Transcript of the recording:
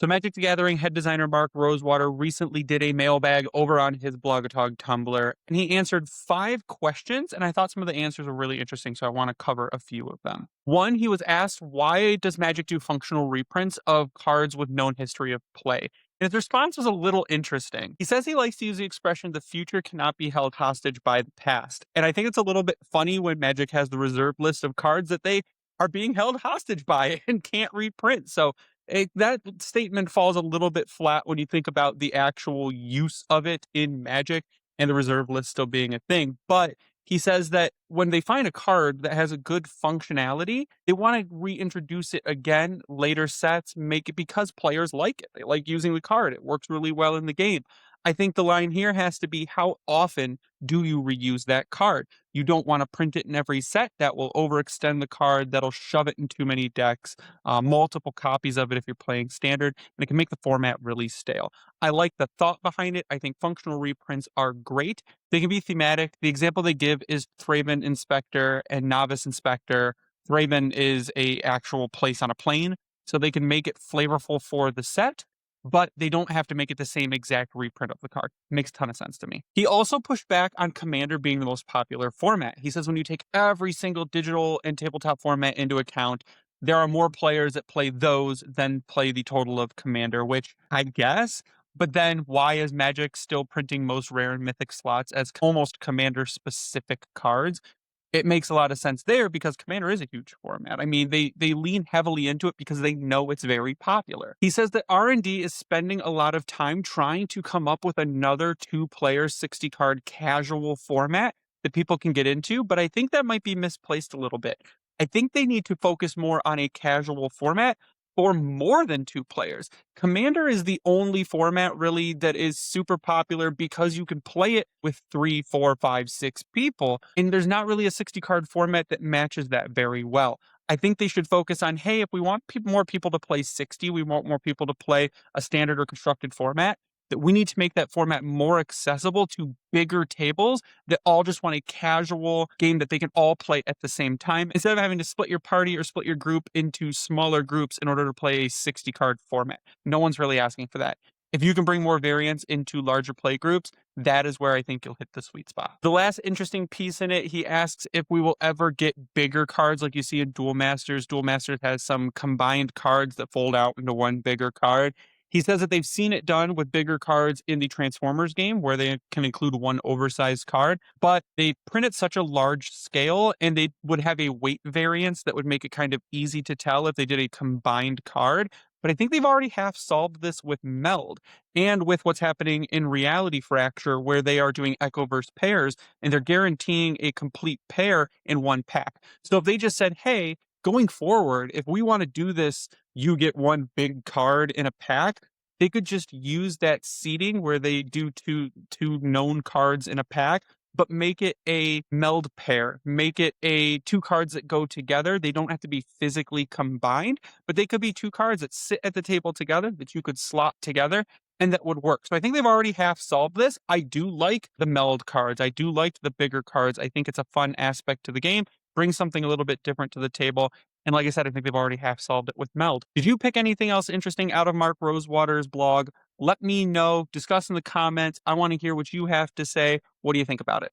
So Magic the Gathering head designer Mark Rosewater recently did a mailbag over on his Blogatog Tumblr, and he answered 5 questions, and I thought some of the answers were really interesting, so I want to cover a few of them. One, he was asked, why does Magic do functional reprints of cards with known history of play? And his response was a little interesting. He says he likes to use the expression, the future cannot be held hostage by the past. And I think it's a little bit funny when Magic has the reserve list of cards that they are being held hostage by and can't reprint. So that statement falls a little bit flat when you think about the actual use of it in Magic and the reserve list still being a thing. But he says that when they find a card that has a good functionality, they want to reintroduce it again, later sets, make it because players like it. They like using the card. It works really well in the game. I think the line here has to be, how often do you reuse that card? You don't want to print it in every set. That will overextend the card. That'll shove it in too many decks, multiple copies of it if you're playing standard, and it can make the format really stale. I like the thought behind it. I think functional reprints are great. They can be thematic. The example they give is Thraben Inspector and Novice Inspector. Thraben is a actual place on a plane, so they can make it flavorful for the set, but they don't have to make it the same exact reprint of the card. Makes a ton of sense to me. He also pushed back on Commander being the most popular format. He says when you take every single digital and tabletop format into account, there are more players that play those than play the total of Commander, which I guess. But then why is Magic still printing most rare and mythic slots as almost Commander specific cards? It makes a lot of sense there because Commander is a huge format. I mean, they lean heavily into it because they know it's very popular. He says that R&D is spending a lot of time trying to come up with another 2-player 60-card casual format that people can get into, but I think that might be misplaced a little bit. I think they need to focus more on a casual format for more than 2 players. Commander is the only format really that is super popular because you can play it with 3, 4, 5, 6 people, and there's not really a 60-card format that matches that very well. I think they should focus on, hey, if we want more people to play 60, we want more people to play a standard or constructed format, that we need to make that format more accessible to bigger tables that all just want a casual game that they can all play at the same time, instead of having to split your party or split your group into smaller groups in order to play a 60-card format. No one's really asking for that. If you can bring more variance into larger play groups, that is where I think you'll hit the sweet spot. The last interesting piece in it, he asks if we will ever get bigger cards like you see in Duel Masters. Duel Masters has some combined cards that fold out into one bigger card. He says that they've seen it done with bigger cards in the Transformers game where they can include one oversized card, but they print at such a large scale and they would have a weight variance that would make it kind of easy to tell if they did a combined card. But I think they've already half solved this with Meld and with what's happening in Reality Fracture, where they are doing Echoverse pairs and they're guaranteeing a complete pair in one pack. So if they just said, hey, going forward, if we want to do this, you get one big card in a pack, they could just use that seating where they do two known cards in a pack, but make it a meld pair, make it a 2 cards that go together. They don't have to be physically combined, but they could be 2 cards that sit at the table together that you could slot together, and that would work. So I think they've already half solved this. I do like the meld cards. I do like the bigger cards. I think it's a fun aspect to the game, bring something a little bit different to the table. And like I said, I think they've already half solved it with Meld. Did you pick anything else interesting out of Mark Rosewater's blog? Let me know. Discuss in the comments. I want to hear what you have to say. What do you think about it?